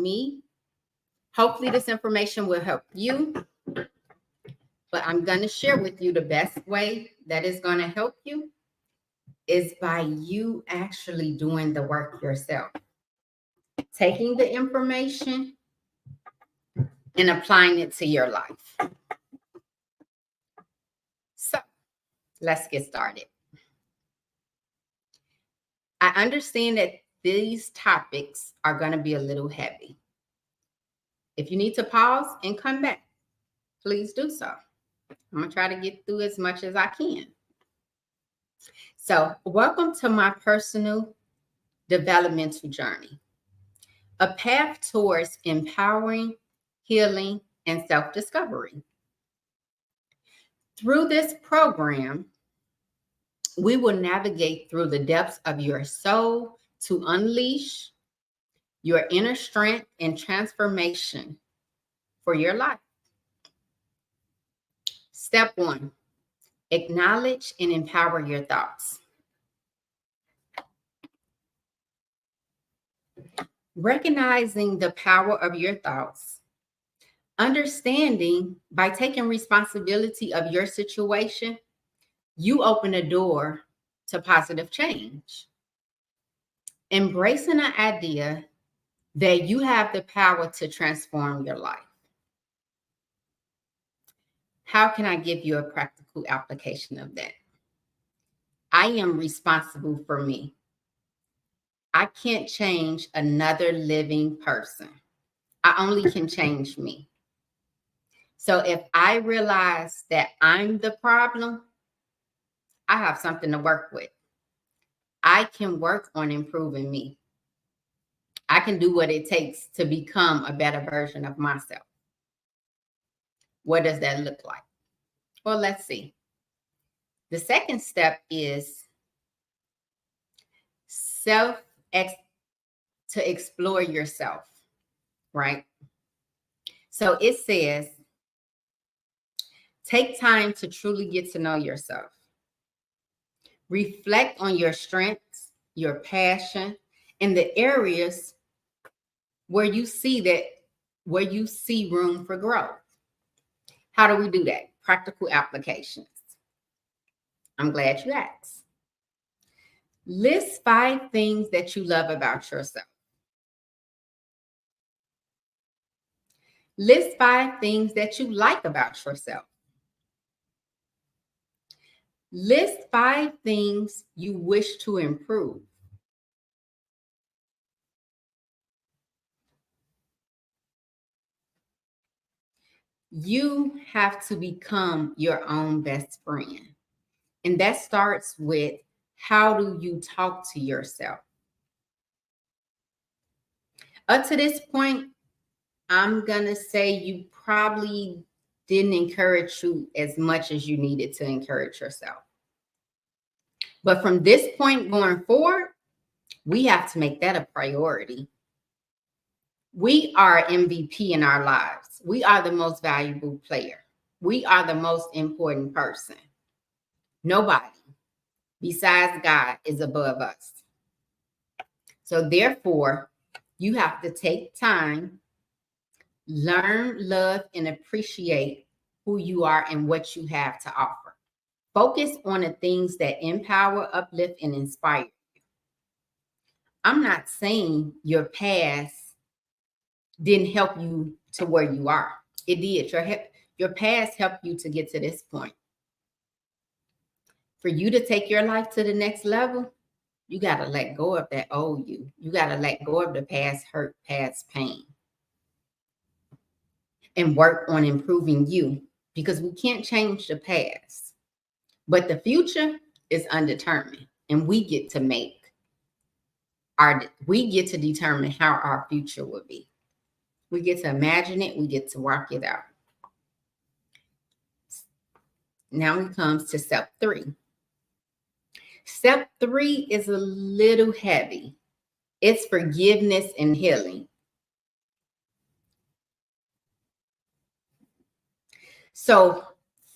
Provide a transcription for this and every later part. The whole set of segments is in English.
me. Hopefully this information will help you. But I'm going to share with you the best way that is going to help you is by you actually doing the work yourself. Taking the information and applying it to your life. So let's get started. I understand that these topics are going to be a little heavy. If you need to pause and come back, please do so. I'm going to try to get through as much as I can. So welcome to my personal developmental journey, a path towards empowering, healing, and self-discovery. Through this program, we will navigate through the depths of your soul to unleash your inner strength and transformation for your life. Step 1, acknowledge and empower your thoughts. Recognizing the power of your thoughts, understanding by taking responsibility of your situation, you open a door to positive change. Embracing the idea that you have the power to transform your life. How can I give you a practical application of that? I am responsible for me. I can't change another living person. I only can change me. So if I realize that I'm the problem, I have something to work with. I can work on improving me. I can do what it takes to become a better version of myself. What does that look like? Well, let's see. The second step is to explore yourself, right? So it says, take time to truly get to know yourself. Reflect on your strengths, your passion, and the areas where you see room for growth. How do we do that? Practical applications. I'm glad you asked. List 5 things that you love about yourself. List 5 things that you like about yourself. List 5 things you wish to improve. You have to become your own best friend. And that starts with, how do you talk to yourself? Up to this point, I'm going to say you probably didn't encourage you as much as you needed to encourage yourself. But from this point going forward, we have to make that a priority. We are MVP in our lives. We are the most valuable player. We are the most important person. Nobody besides God is above us. So therefore, you have to take time, learn, love, and appreciate who you are and what you have to offer. Focus on the things that empower, uplift, and inspire you. I'm not saying your past didn't help you to where you are. It did. Your past helped you to get to this point. For you to take your life to the next level, you got to let go of that old you. You got to let go of the past hurt, past pain, and work on improving you, because we can't change the past. But the future is undetermined, and we get to determine how our future will be. We get to imagine it. We get to work it out. Now it comes to step 3. Step 3 is a little heavy. It's forgiveness and healing. So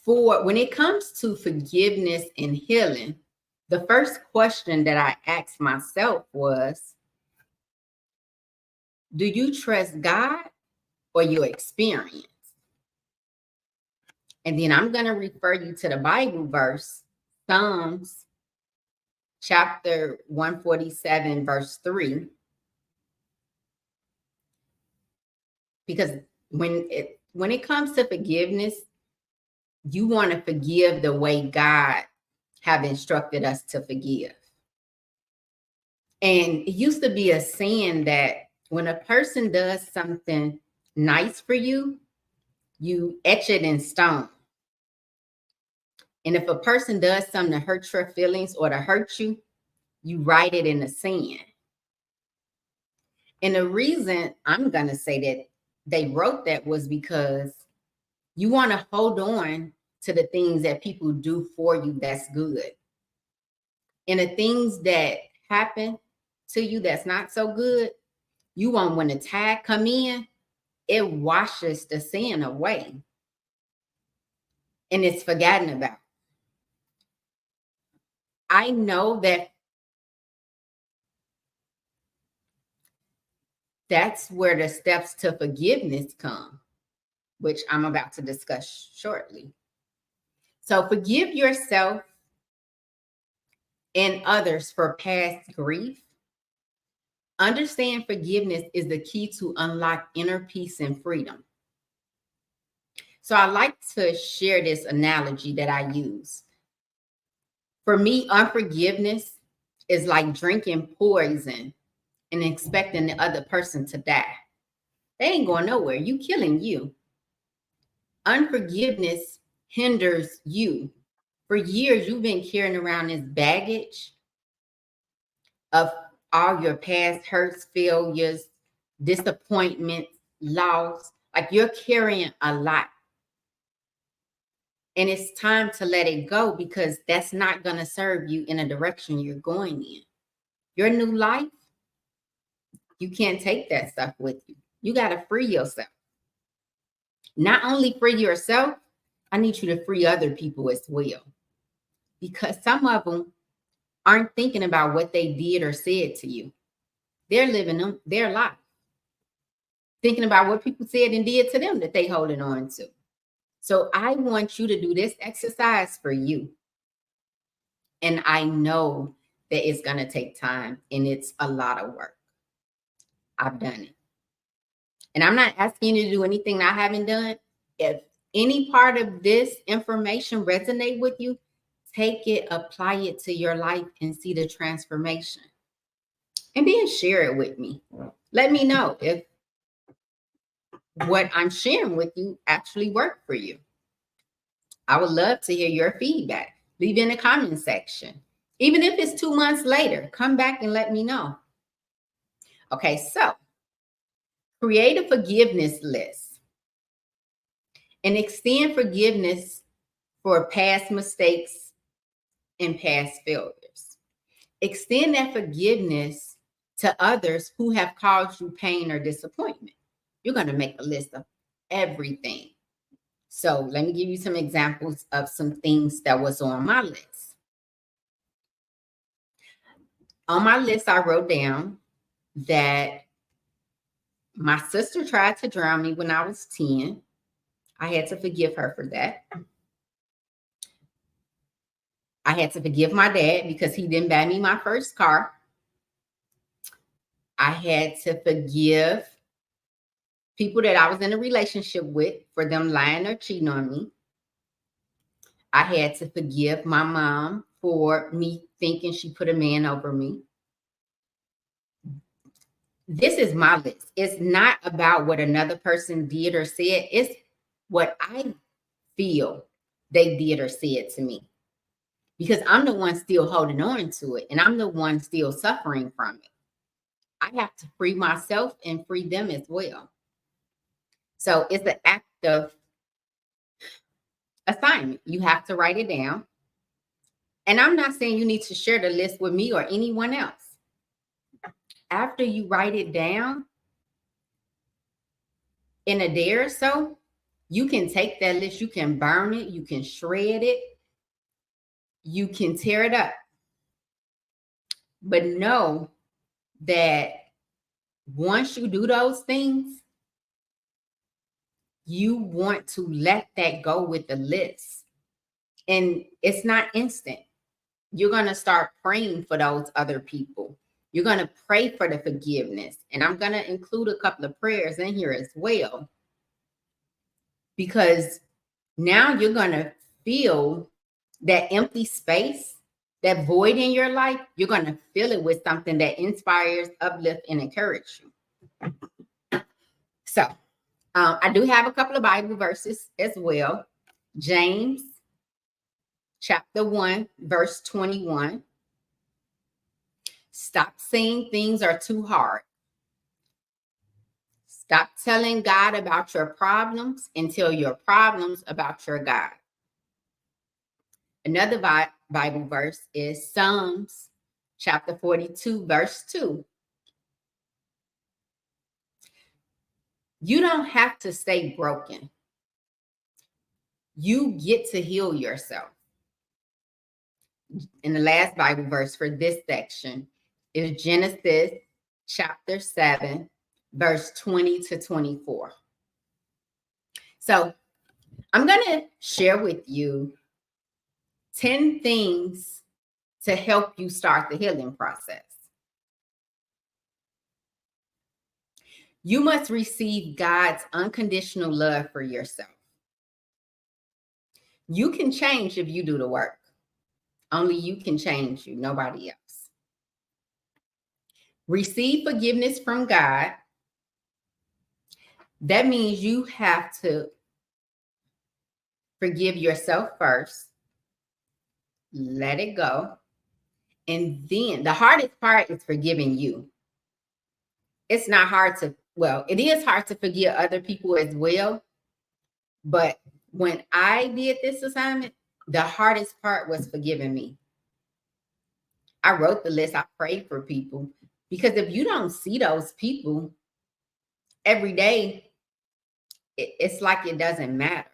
when it comes to forgiveness and healing, the first question that I asked myself was, Do you trust God or your experience? And then I'm going to refer you to the Bible verse, Psalms chapter 147, verse 3. Because when it comes to forgiveness, you want to forgive the way God have instructed us to forgive. And it used to be a saying that when a person does something nice for you, you etch it in stone. And if a person does something to hurt your feelings or to hurt you, you write it in the sand. And the reason I'm going to say that they wrote that was because you want to hold on to the things that people do for you that's good. And the things that happen to you that's not so good, you want, when the tide come in, it washes the sin away. And it's forgotten about. I know that that's where the steps to forgiveness come, which I'm about to discuss shortly. So forgive yourself and others for past grief. Understand forgiveness is the key to unlock inner peace and freedom. So I like to share this analogy that I use. For me, unforgiveness is like drinking poison and expecting the other person to die. They ain't going nowhere. You killing you. Unforgiveness hinders you. For years, you've been carrying around this baggage of all your past hurts, failures, disappointments, loss. Like you're carrying a lot. And it's time to let it go because that's not going to serve you in a direction you're going in. Your new life, you can't take that stuff with you. You got to free yourself. Not only free yourself, I need you to free other people as well. Because some of them aren't thinking about what they did or said to you. They're living their life. Thinking about what people said and did to them that they holding on to. So I want you to do this exercise for you. And I know that it's going to take time and it's a lot of work. I've done it. And I'm not asking you to do anything I haven't done. If any part of this information resonate with you, take it, apply it to your life and see the transformation. And then share it with me. Let me know if what I'm sharing with you actually worked for you. I would love to hear your feedback. Leave in the comment section. Even if it's 2 months later, come back and let me know. Okay, so create a forgiveness list and extend forgiveness for past mistakes and past failures. Extend that forgiveness to others who have caused you pain or disappointment. You're going to make a list of everything. So let me give you some examples of some things that was on my list. On my list, I wrote down that my sister tried to drown me when I was 10. I had to forgive her for that. I had to forgive my dad because he didn't buy me my first car. I had to forgive people that I was in a relationship with for them lying or cheating on me. I had to forgive my mom for me thinking she put a man over me. This is my list. It's not about what another person did or said. It's what I feel they did or said to me. Because I'm the one still holding on to it. And I'm the one still suffering from it. I have to free myself and free them as well. So it's an active assignment. You have to write it down. And I'm not saying you need to share the list with me or anyone else. After you write it down, in a day or so, you can take that list, you can burn it, you can shred it, you can tear it up. But know that once you do those things, you want to let that go with the list. And it's not instant. You're going to start praying for those other people. You're going to pray for the forgiveness. And I'm going to include a couple of prayers in here as well, because now you're going to feel that empty space, that void in your life. You're going to fill it with something that inspires, uplifts, and encourages you. So I do have a couple of Bible verses as well. James chapter 1, verse 21. Stop saying things are too hard. Stop telling God about your problems and tell your problems about your God. Another Bible verse is Psalms chapter 42, verse 2. You don't have to stay broken. You get to heal yourself. And the last Bible verse for this section is Genesis chapter 7, verse 20 to 24. So I'm going to share with you 10 things to help you start the healing process. You must receive God's unconditional love for yourself. You can change if you do the work. Only you can change you, nobody else. Receive forgiveness from God. That means you have to forgive yourself first. Let it go. And then the hardest part is forgiving you. It's not hard to, well, it is hard to forgive other people as well. But when I did this assignment, the hardest part was forgiving me. I wrote the list. I prayed for people, because if you don't see those people every day, it's like it doesn't matter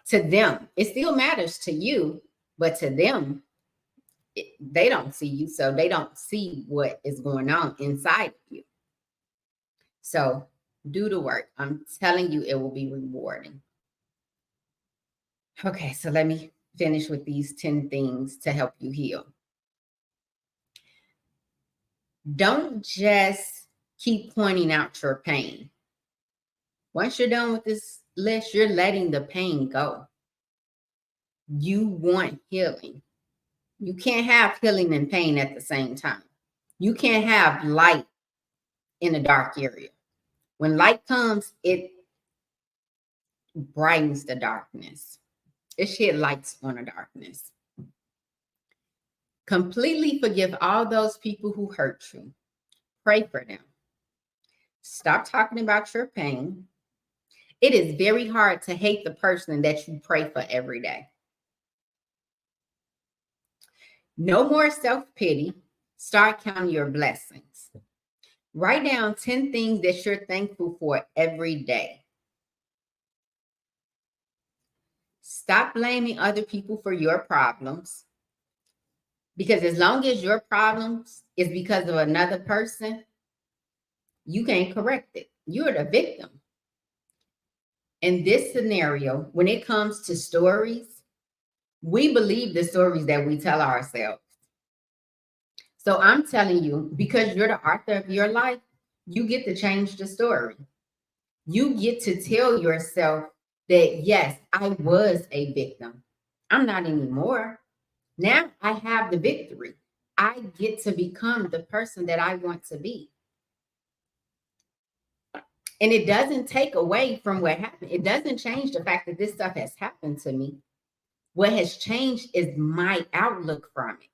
to them. It still matters to you, but to them, they don't see you, so they don't see what is going on inside of you. So do the work. I'm telling you, it will be rewarding. Okay, so let me finish with these 10 things to help you heal. Don't just keep pointing out your pain. Once you're done with this list, you're letting the pain go. You want healing. You can't have healing and pain at the same time. You can't have light in a dark area. When light comes, it brightens the darkness. It shed lights on the darkness. Completely forgive all those people who hurt you. Pray for them. Stop talking about your pain. It is very hard to hate the person that you pray for every day. No more self-pity. Start counting your blessings. Write down 10 things that you're thankful for every day. Stop blaming other people for your problems, because as long as your problems is because of another person, you can't correct it. You're the victim. In this scenario, when it comes to stories, we believe the stories that we tell ourselves. So I'm telling you, because you're the author of your life, you get to change the story. You get to tell yourself that, yes, I was a victim. I'm not anymore. Now I have the victory. I get to become the person that I want to be. And it doesn't take away from what happened. It doesn't change the fact that this stuff has happened to me. What has changed is my outlook from it.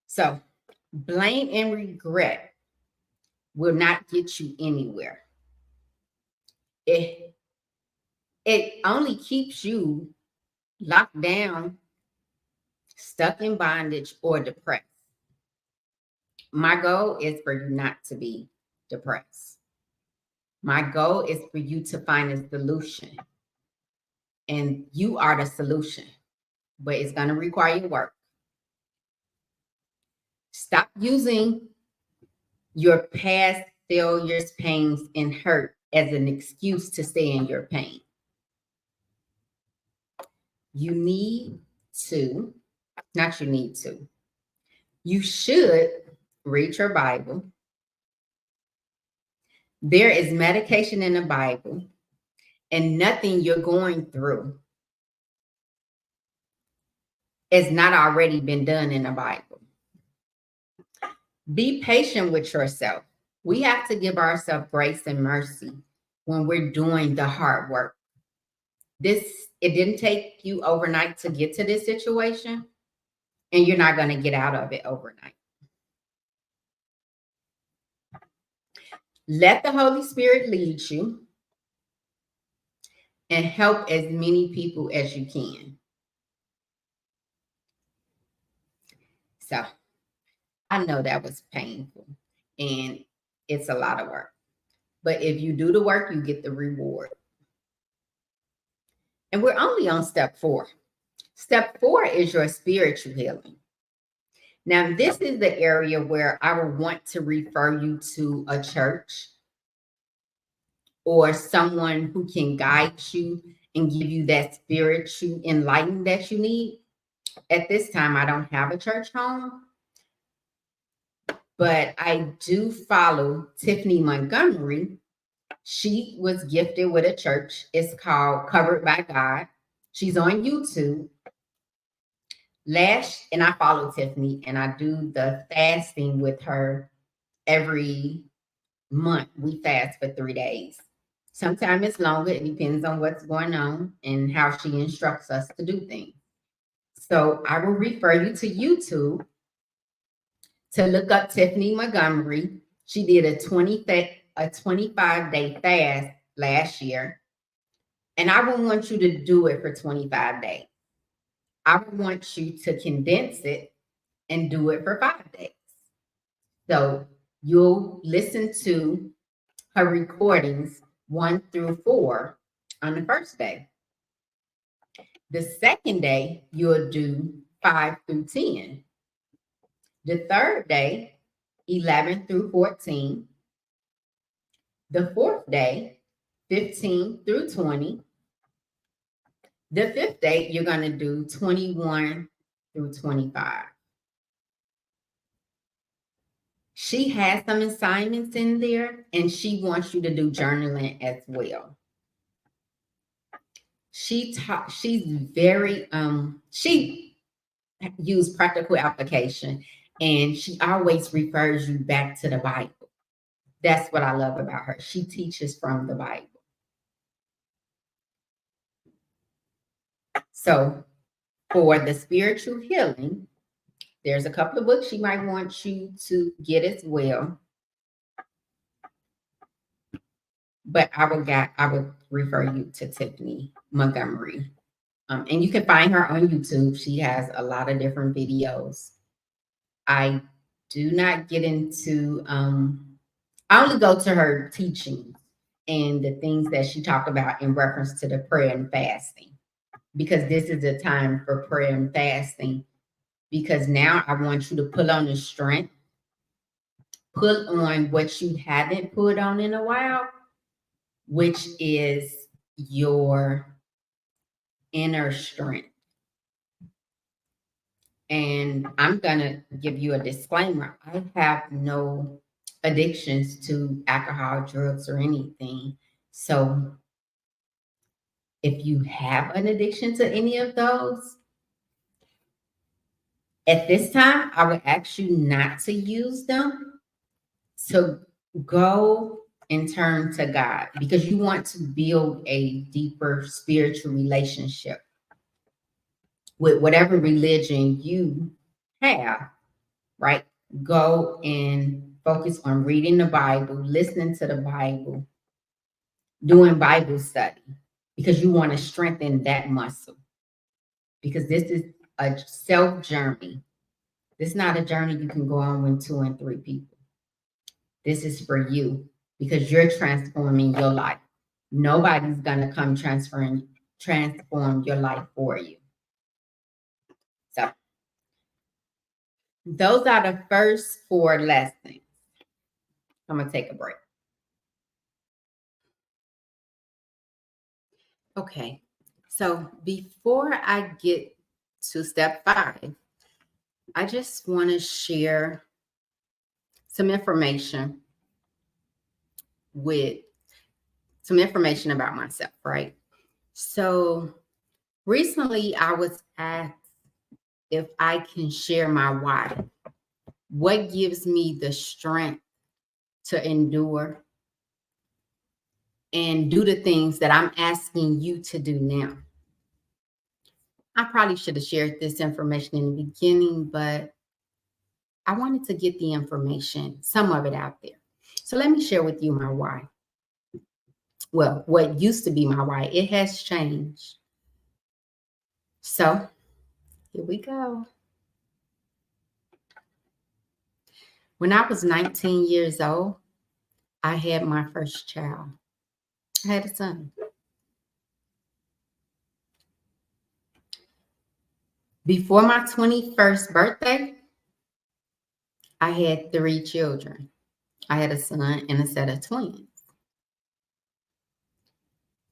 So blame and regret will not get you anywhere. It only keeps you locked down, stuck in bondage, or depressed. My goal is for you not to be depressed. My goal is for you to find a solution. And you are the solution, but it's going to require work. Stop using your past failures, pains, and hurt as an excuse to stay in your pain. You need to, not you need to, you should read your Bible. There is medication in the Bible, and nothing you're going through has not already been done in the Bible. Be patient with yourself. We have to give ourselves grace and mercy when we're doing the hard work. It didn't take you overnight to get to this situation, and you're not going to get out of it overnight. Let the Holy Spirit lead you and help as many people as you can. So I know that was painful and it's a lot of work, but if you do the work, you get the reward. And we're only on step 4. Step 4 is your spiritual healing. Now, this is the area where I would want to refer you to a church or someone who can guide you and give you that spiritual enlightenment that you need. At this time, I don't have a church home, but I do follow Tiffany Montgomery. She was gifted with a church. It's called Covered by God. She's on YouTube. And I follow Tiffany, and I do the fasting with her every month. We fast for 3 days. Sometimes it's longer. It depends on what's going on and how she instructs us to do things. So I will refer you to YouTube to look up Tiffany Montgomery. She did a 25-day fast last year. And I would want you to do it for 25 days. I would want you to condense it and do it for 5 days. So you'll listen to her recordings 1 through 4 on the first day. The second day, you'll do 5 through 10. The third day, 11 through 14. The fourth day, 15 through 20. The fifth day, you're going to do 21 through 25. She has some assignments in there, and she wants you to do journaling as well. She's very, she used practical application, and she always refers you back to the Bible. That's what I love about her. She teaches from the Bible. So for the spiritual healing, there's a couple of books she might want you to get as well. But I would refer you to Tiffany Montgomery. And you can find her on YouTube. She has a lot of different videos. I do not get into, I only go to her teachings and the things that she talked about in reference to the prayer and fasting, because this is a time for prayer and fasting. Because now I want you to put on the strength, put on what you haven't put on in a while, which is your inner strength. And I'm going to give you a disclaimer. I have no addictions to alcohol, drugs, or anything. So if you have an addiction to any of those, at this time, I would ask you not to use them. So go and turn to God, because you want to build a deeper spiritual relationship with whatever religion you have, right? Go and focus on reading the Bible, listening to the Bible, doing Bible study, because you want to strengthen that muscle. Because this is a self journey. This is not a journey you can go on with 2 and 3 people. This is for you, because you're transforming your life. Nobody's going to come transform your life for you. So Those are the first 4 lessons. I'm going to take a break. Okay. So before I get to step 5, I just want to share some information about myself, right? So recently I was asked if I can share my why. What gives me the strength to endure and do the things that I'm asking you to do now? I probably should have shared this information in the beginning, but I wanted to get the information, some of it out there. So let me share with you my why. Well, what used to be my why, it has changed. So here we go. When I was 19 years old, I had my first child. I had a son. Before my 21st birthday, I had 3 children. I had a son and a set of twins.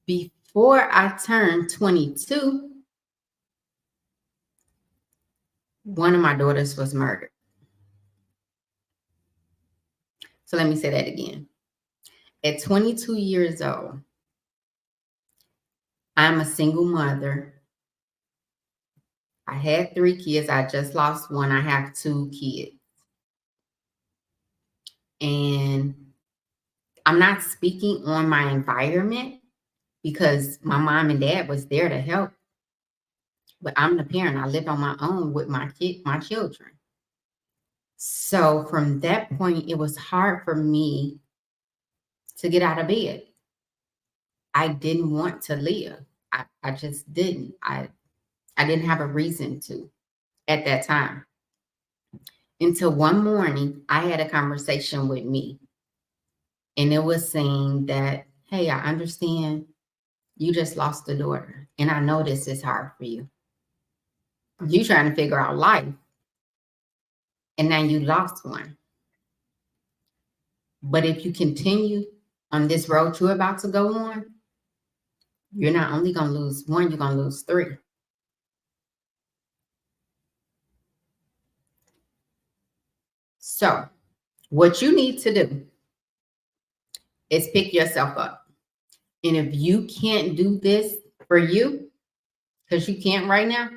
Before I turned 22, one of my daughters was murdered. So let me say that again. At 22 years old, I'm a single mother. I had 3 kids. I just lost one. I have 2 kids. And I'm not speaking on my environment because my mom and dad was there to help. But I'm the parent. I live on my own with my children. So from that point, it was hard for me to get out of bed. I didn't want to live. I just didn't. I didn't have a reason to at that time. Until one morning, I had a conversation with me. And it was saying that, hey, I understand you just lost a daughter. And I know this is hard for you. You trying to figure out life. And now you lost one. But if you continue on this road you're about to go on, you're not only going to lose one, you're going to lose 3. So what you need to do is pick yourself up. And if you can't do this for you, because you can't right now,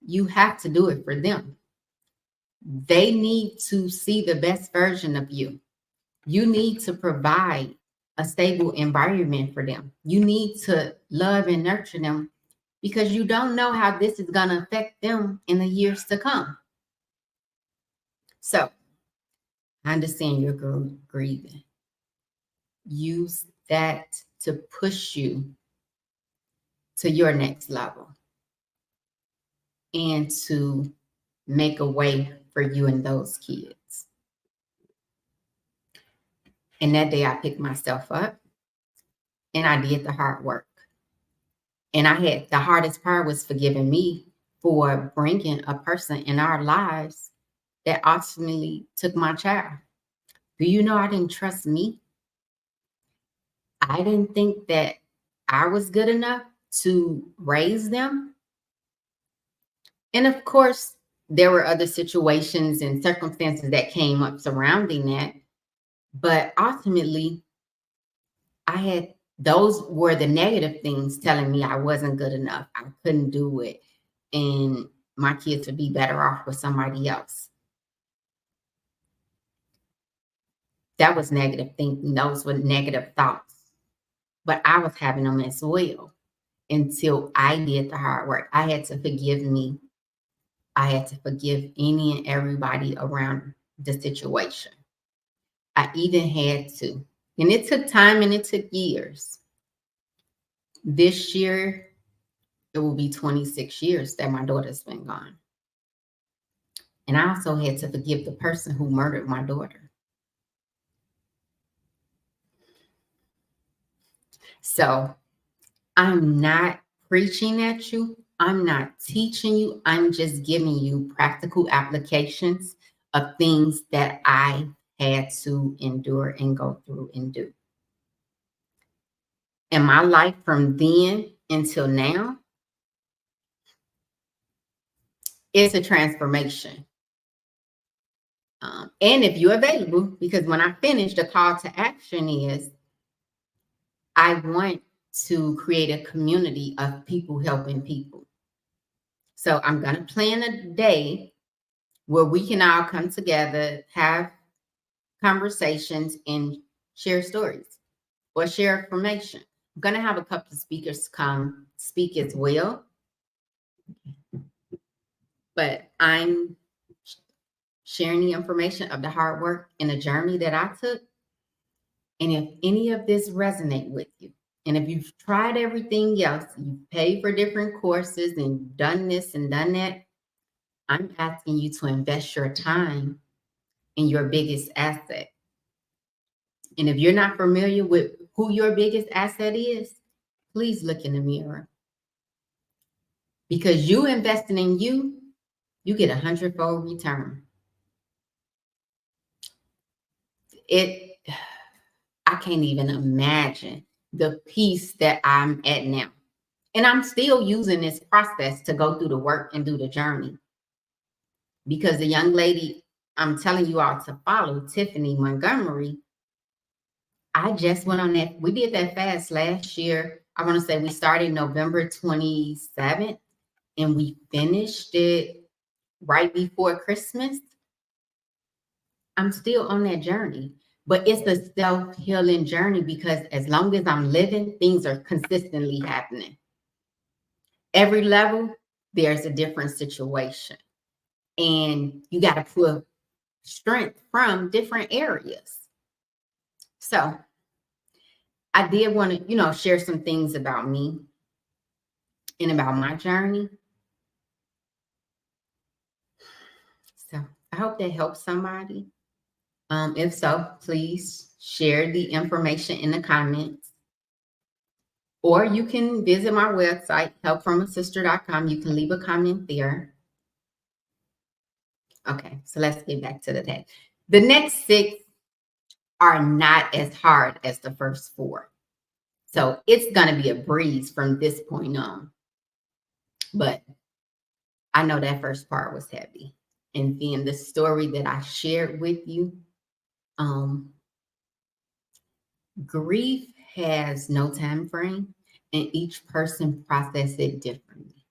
you have to do it for them. They need to see the best version of you. You need to provide a stable environment for them. You need to love and nurture them because you don't know how this is going to affect them in the years to come. So I understand you're grieving. Use that to push you to your next level and to make a way for you and those kids. And that day I picked myself up and I did the hard work. And the hardest part was forgiving me for bringing a person in our lives that ultimately took my child. Do you know I didn't trust me? I didn't think that I was good enough to raise them. And of course, there were other situations and circumstances that came up surrounding that. But ultimately, those were the negative things telling me I wasn't good enough. I couldn't do it. And my kids would be better off with somebody else. That was negative thinking. Those were negative thoughts. But I was having them as well until I did the hard work. I had to forgive me. I had to forgive any and everybody around the situation. I even had to. And it took time and it took years. This year, it will be 26 years that my daughter's been gone. And I also had to forgive the person who murdered my daughter. So I'm not preaching at you. I'm not teaching you. I'm just giving you practical applications of things that I had to endure and go through and do. And my life from then until now, it's a transformation. And if you're available, because when I finish, the call to action is I want to create a community of people helping people. So I'm going to plan a day where we can all come together, have conversations, and share stories or share information. I'm going to have a couple of speakers come speak as well. But I'm sharing the information of the hard work and the journey that I took. And if any of this resonate with you, and if you've tried everything else, you've paid for different courses and done this and done that, I'm asking you to invest your time in your biggest asset. And if you're not familiar with who your biggest asset is, please look in the mirror. Because you investing in you, you get 100-fold return. I can't even imagine the peace that I'm at now. And I'm still using this process to go through the work and do the journey. Because the young lady I'm telling you all to follow, Tiffany Montgomery, I just went on that. We did that fast last year. I want to say we started November 27th and we finished it right before Christmas. I'm still on that journey. But it's a self-healing journey because as long as I'm living, things are consistently happening. Every level, there's a different situation. And you got to pull strength from different areas. So I did want to, share some things about me and about my journey. So I hope that helps somebody. If so, please share the information in the comments. Or you can visit my website, helpfromasister.com. You can leave a comment there. Okay, so let's get back to the text. The next 6 are not as hard as the first 4. So it's going to be a breeze from this point on. But I know that first part was heavy. And then the story that I shared with you, grief has no time frame and each person processes it differently.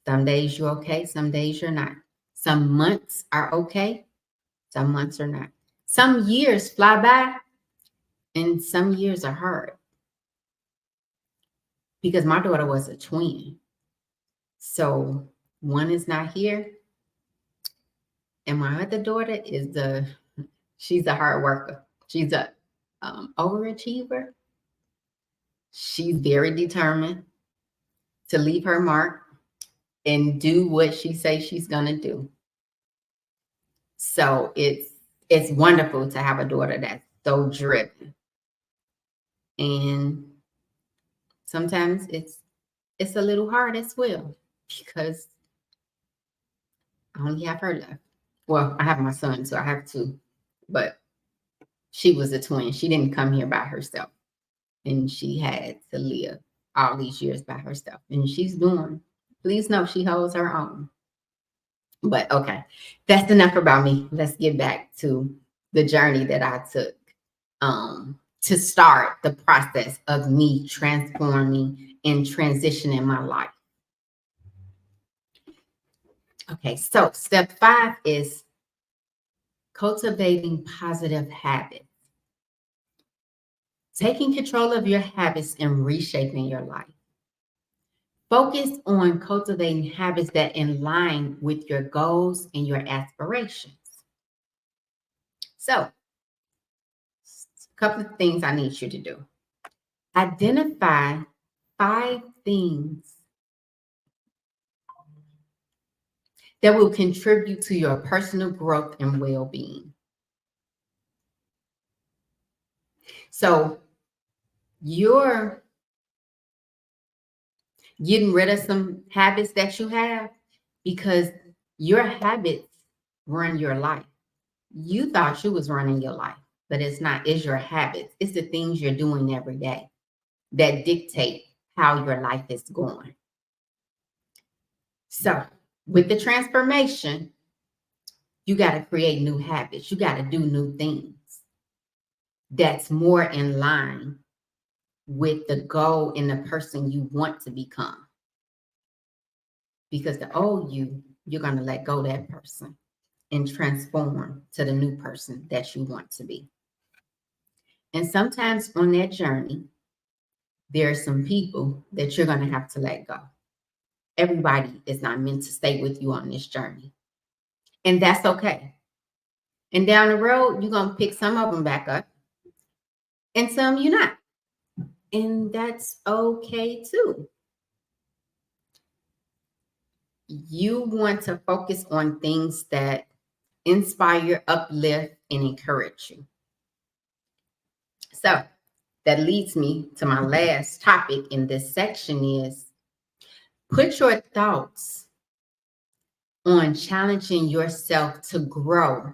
Some days you're okay, some days you're not. Some months are okay, some months are not. Some years fly by and some years are hard. Because my daughter was a twin. So one is not here. And my other daughter she's a hard worker. She's a overachiever. She's very determined to leave her mark and do what she says she's gonna do. So it's wonderful to have a daughter that's so driven. And sometimes it's a little hard as well because I only have her left. Well, I have my son, so I have 2, but she was a twin. She didn't come here by herself, and she had to live all these years by herself. And she's doing. Please know she holds her own. But okay, that's enough about me. Let's get back to the journey that I took to start the process of me transforming and transitioning my life. Okay, so step 5 is cultivating positive habits. Taking control of your habits and reshaping your life. Focus on cultivating habits that align with your goals and your aspirations. So, a couple of things I need you to do. Identify 5 things that will contribute to your personal growth and well-being. So your getting rid of some habits that you have, because your habits run your life. You thought you was running your life, but it's not. It's your habits. It's the things you're doing every day that dictate how your life is going. So with the transformation, you got to create new habits. You got to do new things that's more in line with the goal and the person you want to become. Because the old you, you're going to let go of that person and transform to the new person that you want to be. And sometimes on that journey, there are some people that you're going to have to let go. Everybody is not meant to stay with you on this journey. And that's okay. And down the road, you're going to pick some of them back up and some you're not. And that's okay too. You want to focus on things that inspire, uplift, and encourage you. So that leads me to my last topic in this section is put your thoughts on challenging yourself to grow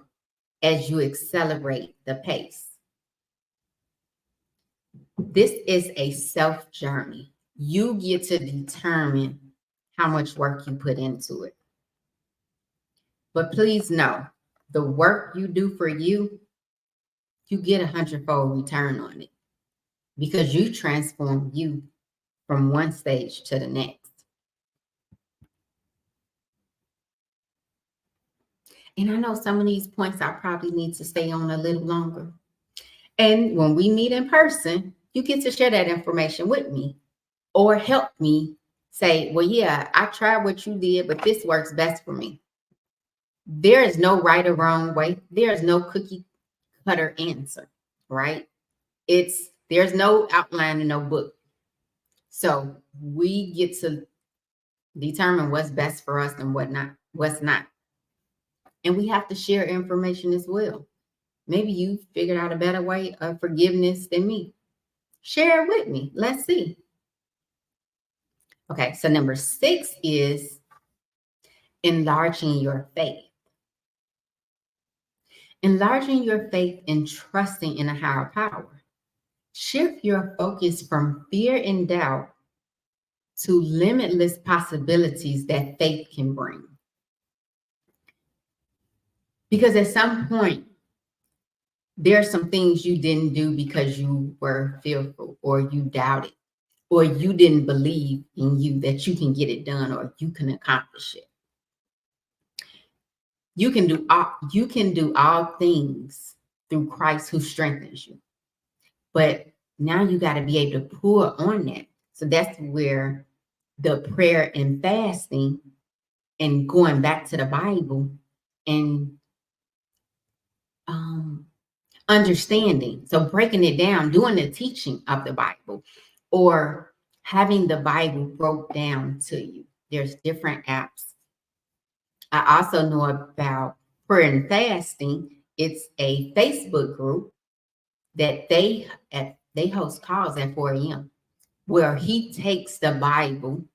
as you accelerate the pace. This is a self journey. You get to determine how much work you put into it. But please know, the work you do for you, you get 100-fold return on it because you transform you from one stage to the next. And I know some of these points I probably need to stay on a little longer. And when we meet in person, you get to share that information with me or help me say, well, yeah, I tried what you did, but this works best for me. There is no right or wrong way. There is no cookie cutter answer, right? There's no outline and no book. So we get to determine what's best for us and what's not. And we have to share information as well. Maybe you figured out a better way of forgiveness than me. Share it with me. Let's see. Okay, so number 6 is enlarging your faith. Enlarging your faith and trusting in a higher power. Shift your focus from fear and doubt to limitless possibilities that faith can bring. Because at some point, there are some things you didn't do because you were fearful or you doubted or you didn't believe in you that you can get it done or you can accomplish it. You can do all things through Christ who strengthens you. But now you got to be able to pull on that. So that's where the prayer and fasting and going back to the Bible and understanding. So breaking it down, doing the teaching of the Bible or having the Bible broke down to you. There's different apps. I also know about prayer and fasting. It's a Facebook group that they host calls at 4 a.m. where he takes the Bible,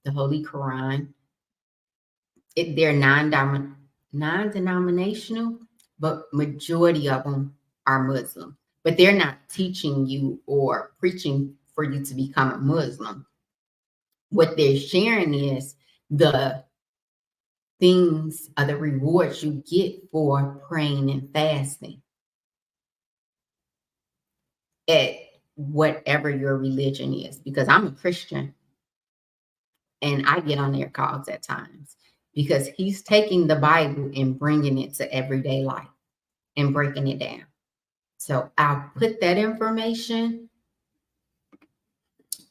the Holy Quran. They're non-denominational, but majority of them are Muslim. But they're not teaching you or preaching for you to become a Muslim. What they're sharing is the things, the rewards you get for praying and fasting at whatever your religion is. Because I'm a Christian and I get on their calls at times because he's taking the Bible and bringing it to everyday life and breaking it down. So I'll put that information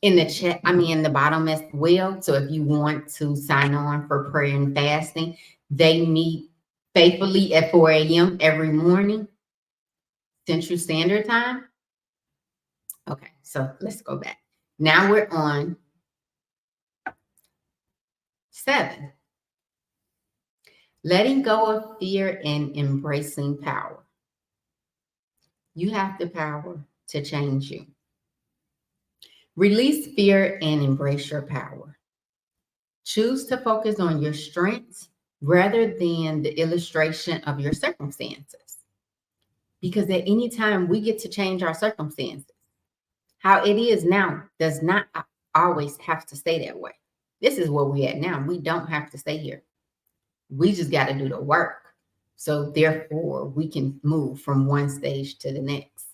in the chat, in the bottom as well. So if you want to sign on for prayer and fasting, they meet faithfully at 4 a.m. every morning, Central Standard Time. Okay, so let's go back. Now we're on 7. Letting go of fear and embracing power. You have the power to change you. Release fear and embrace your power. Choose to focus on your strengths rather than the illustration of your circumstances. Because at any time we get to change our circumstances. How it is now does not always have to stay that way. This is where we're at now. We don't have to stay here. We just got to do the work. So therefore, we can move from one stage to the next.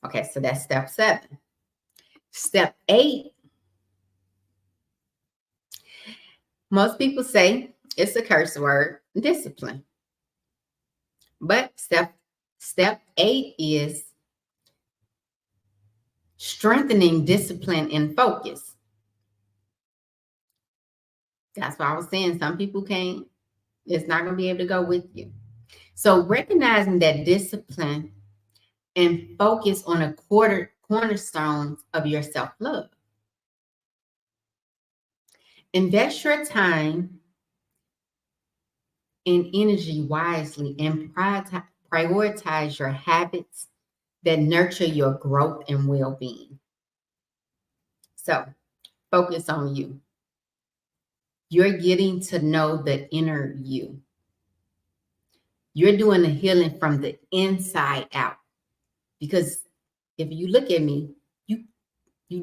Okay, so that's step 7. Step 8. Most people say it's a curse word, discipline. But step 8 is strengthening discipline and focus. That's why I was saying some people can't, it's not going to be able to go with you. So recognizing that discipline and focus on a cornerstone of your self-love. Invest your time and energy wisely and prioritize your habits that nurture your growth and well-being. So focus on you. You're getting to know the inner you. You're doing the healing from the inside out. Because if you look at me, you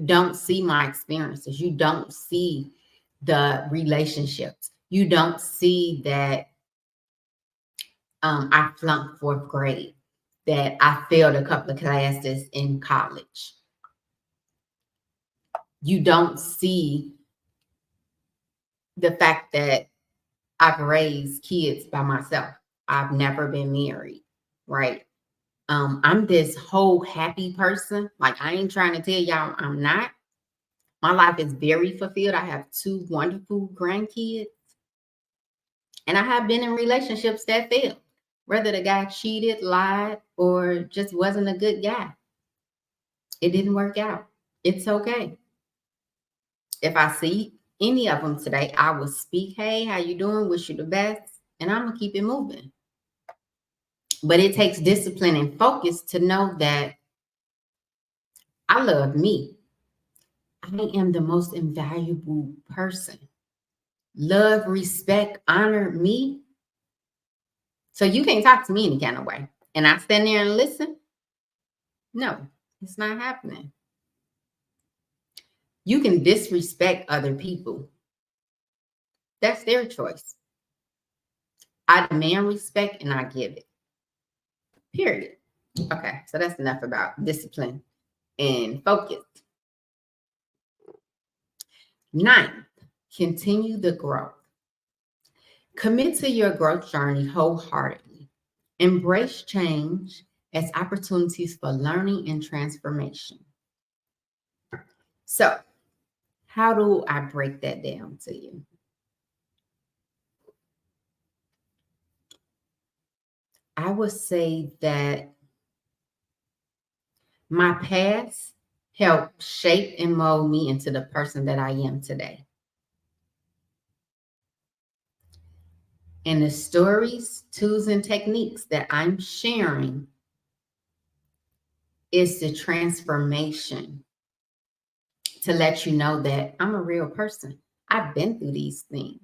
don't see my experiences. You don't see the relationships. You don't see that I flunked 4th grade, that I failed a couple of classes in college. You don't see the fact that I've raised kids by myself. I've never been married, right? I'm this whole happy person. Like, I ain't trying to tell y'all I'm not. My life is very fulfilled. I have 2 wonderful grandkids. And I have been in relationships that failed, whether the guy cheated, lied, or just wasn't a good guy. It didn't work out. It's okay. If I see any of them today, I will speak, hey, how you doing? Wish you the best. And I'm going to keep it moving. But it takes discipline and focus to know that I love me. I am the most invaluable person. Love, respect, honor me. So you can't talk to me any kind of way. And I stand there and listen. No, it's not happening. You can disrespect other people. That's their choice. I demand respect and I give it. Period. Okay, so that's enough about discipline and focus. 9th, continue the growth. Commit to your growth journey wholeheartedly. Embrace change as opportunities for learning and transformation. So, how do I break that down to you? I would say that my past helped shape and mold me into the person that I am today. And the stories, tools, and techniques that I'm sharing is the transformation to let you know that I'm a real person. I've been through these things.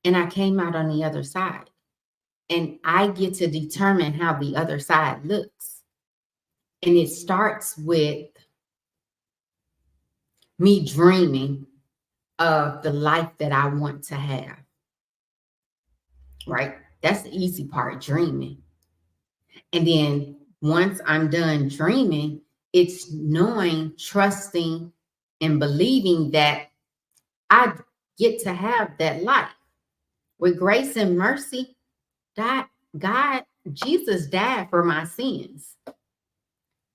And I came out on the other side. And I get to determine how the other side looks. And it starts with me dreaming of the life that I want to have. Right? That's the easy part, dreaming. And then once I'm done dreaming, it's knowing, trusting, and believing that I get to have that life. With grace and mercy, Jesus died for my sins.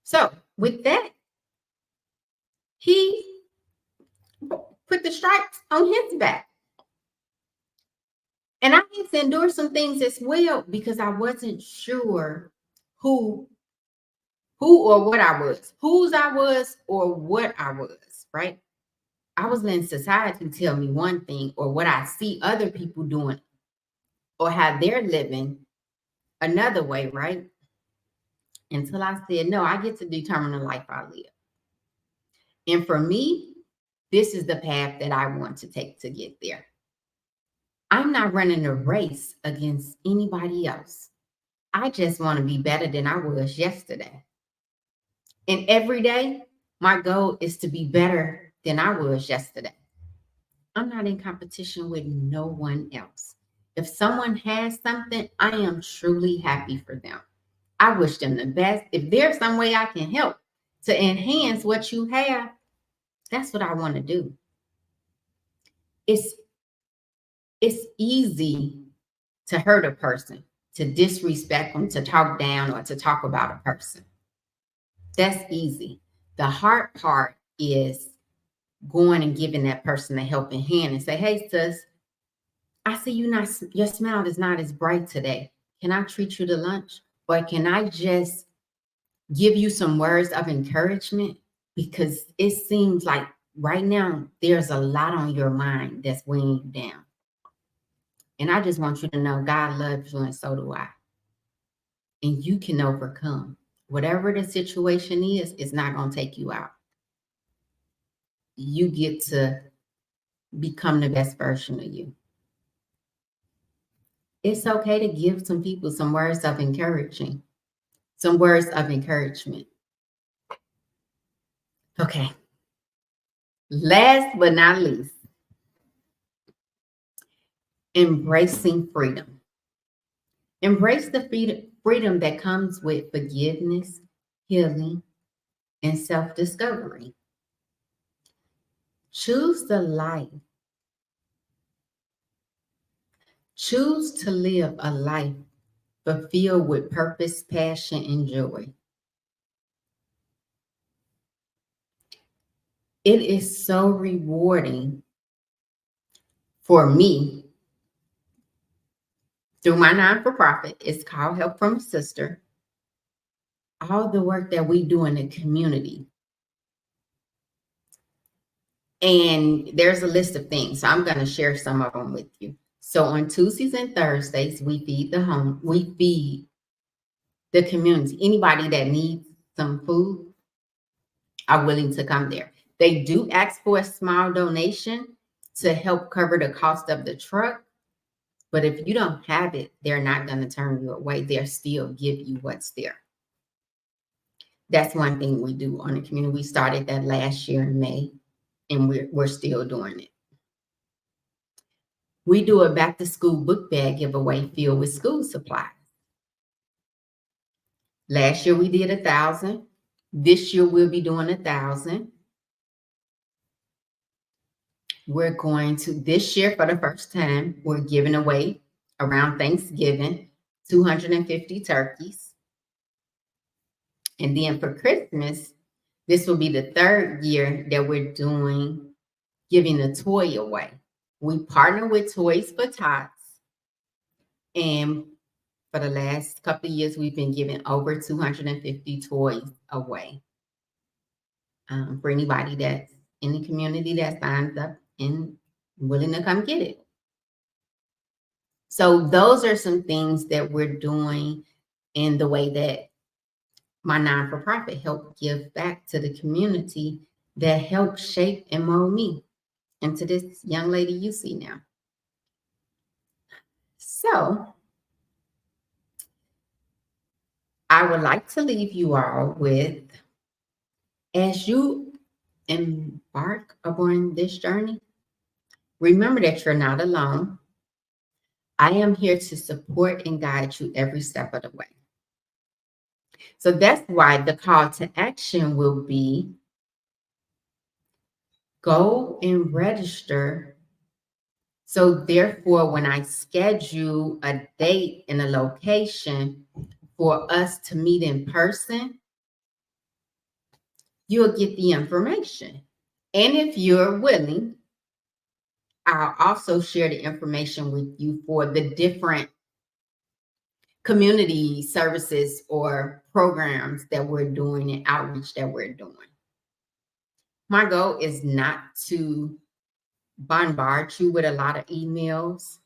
So with that, he put the stripes on his back. And I had to endure some things as well because I wasn't sure who or what I was, whose I was or what I was, right? I was letting society tell me one thing or what I see other people doing or how they're living another way, right? Until I said, no, I get to determine the life I live. And for me, This is the path that I want to take to get there. I'm not running a race against anybody else. I just want to be better than I was yesterday. And every day, my goal is to be better than I was yesterday. I'm not in competition with no one else. If someone has something, I am truly happy for them. I wish them the best. If there's some way I can help to enhance what you have, that's what I want to do. It's easy to hurt a person, to disrespect them, to talk down, or to talk about a person. That's easy. The hard part is going and giving that person a helping hand and say, hey, sis, I see your smile is not as bright today. Can I treat you to lunch? Or can I just give you some words of encouragement? Because it seems like right now there's a lot on your mind that's weighing you down. And I just want you to know God loves you and so do I. And you can overcome. Whatever the situation is, it's not going to take you out. You get to become the best version of you. It's okay to give some people some words of encouragement. Some words of encouragement. Okay. Last but not least, embracing freedom. Embrace the freedom that comes with forgiveness, healing, and self-discovery. Choose the life. Choose to live a life fulfilled with purpose, passion, and joy. It is so rewarding for me through my non-for-profit. It's called Help from a Sister. All the work that we do in the community. And there's a list of things. So I'm going to share some of them with you. So on Tuesdays and Thursdays, we feed the community. Anybody that needs some food are willing to come there. They do ask for a small donation to help cover the cost of the truck. But if you don't have it, they're not going to turn you away. They'll still give you what's there. That's one thing we do on the community. We started that last year in May, and we're still doing it. We do a back to school book bag giveaway filled with school supplies. Last year we did 1,000. This year we'll be doing 1,000. We're going to, this year for the first time, we're giving away around Thanksgiving 250 turkeys. And then for Christmas, this will be the third year that we're giving a toy away. We partner with Toys for Tots. And for the last couple of years, we've been giving over 250 toys away for anybody that's in the community that signs up and willing to come get it. So those are some things that we're doing in the way that my non-for-profit helped give back to the community that helped shape and mold me into this young lady you see now. So I would like to leave you all with, as you embark upon this journey, remember that you're not alone. I am here to support and guide you every step of the way. So that's why the call to action will be go and register. So therefore, when I schedule a date and a location for us to meet in person, you'll get the information. And if you're willing, I'll also share the information with you for the different community services or programs that we're doing and outreach that we're doing. My goal is not to bombard you with a lot of emails,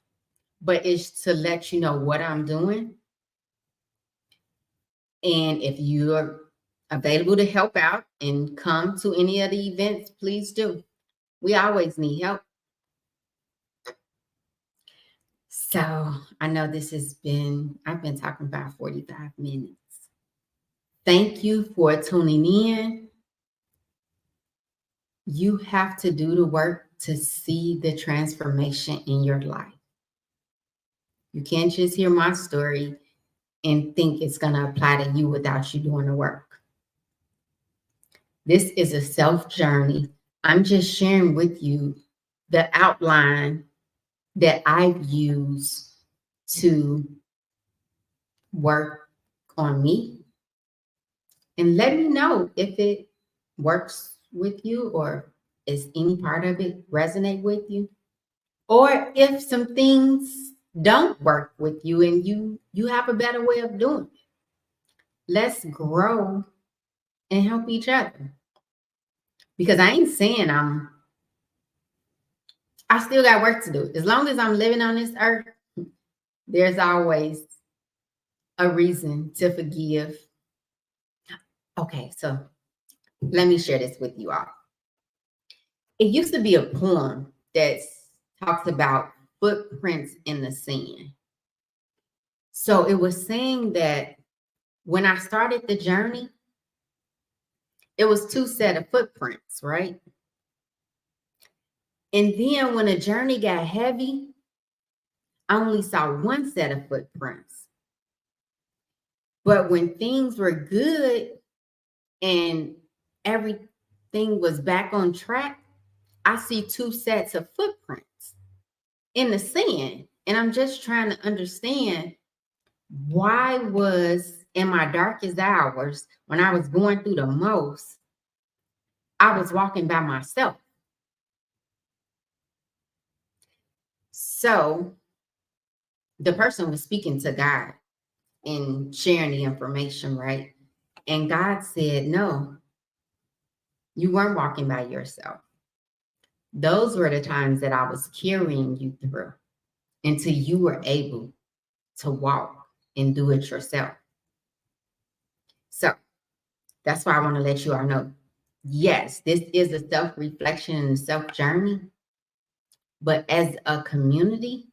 but it's to let you know what I'm doing. And if you're available to help out and come to any of the events, please do. We always need help. So I know I've been talking about 45 minutes. Thank you for tuning in. You have to do the work to see the transformation in your life. You can't just hear my story and think it's going to apply to you without you doing the work. This is a self journey. I'm just sharing with you the outline that I've used to work on me. And let me know if it works with you, or is any part of it resonate with you, or if some things don't work with you and you have a better way of doing it. Let's grow and help each other. Because I ain't saying I still got work to do. As long as I'm living on this earth, there's always a reason to forgive. Okay, so let me share this with you all. It used to be a poem that talks about footprints in the sand. So it was saying that when I started the journey, it was 2 sets of footprints, right? And then when the journey got heavy, I only saw 1 set of footprints. But when things were good and everything was back on track, I see 2 sets of footprints in the sand. And I'm just trying to understand, why was in my darkest hours, when I was going through the most, I was walking by myself. So the person was speaking to God and sharing the information, right? And God said, no, you weren't walking by yourself. Those were the times that I was carrying you through until you were able to walk and do it yourself. So that's why I want to let you all know, yes, this is a self-reflection and self-journey, but as a community,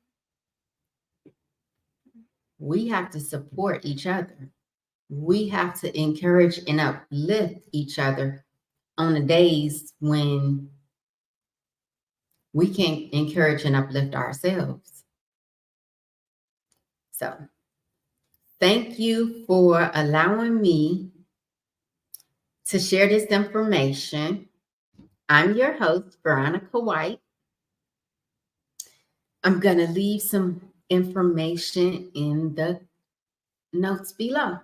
we have to support each other. We have to encourage and uplift each other on the days when we can't encourage and uplift ourselves. So thank you for allowing me to share this information. I'm your host, Veronica White. I'm going to leave some information in the notes below.